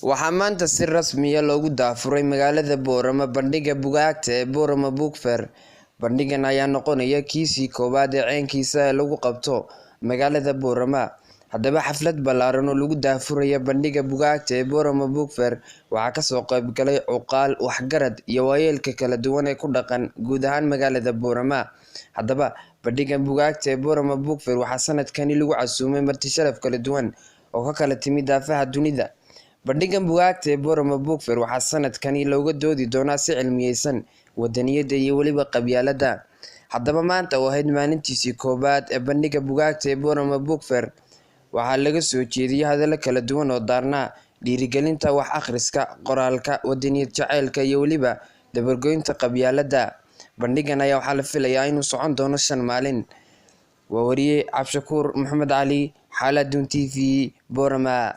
Waxaa maanta si rasmi ah loogu daafuray magaalada Boorama bandhigga buugaagta ee Boorama Book Fair. Bandhiggan ayaa noqonaya kiisii koowaad ee caynkiisa ah ee lagu qabto magaalada Boorama. Haddaba xaflad ballaaran oo lagu daafurayo bandhigga buugaagta ee Boorama Book Fair waxaa ka soo qayb galay cuqaal, waxgarad iyo waayeelka kala duwan ee ku dhaqan guud ahaan magaalada Boorama. Haddaba bandhiggan buugaagta ee Boorama Book Fair waxaa sanadkani lagu casuumay marti sharaf kala duwan oo ka kala timid daafaha dunida. Bandhiggan buugaagta ee Boorama Book Fair waxaa sanadkani looga doodi doonaa si cilmiyeysan, wadaniyadda iyo weliba qabyaaladda. Haddaba maanta oo ahayd maalintiisii koowaad ee bandhigga buugaagta ee Boorama Book Fair waxaa laga soo jeediyay hadallo kala duwan oo daarnaa dhiirigelinta wax akhriska, qoraalka, wadaniyad jacaylka iyo weliba dabargoynta qabyaaladda. Bandhiggan ayaa waxaa la filayaa inuu socon doono 5 maalin. Waa wariye Cabdishakuur Maxamed Cali, Xaaladun TV, Boorama.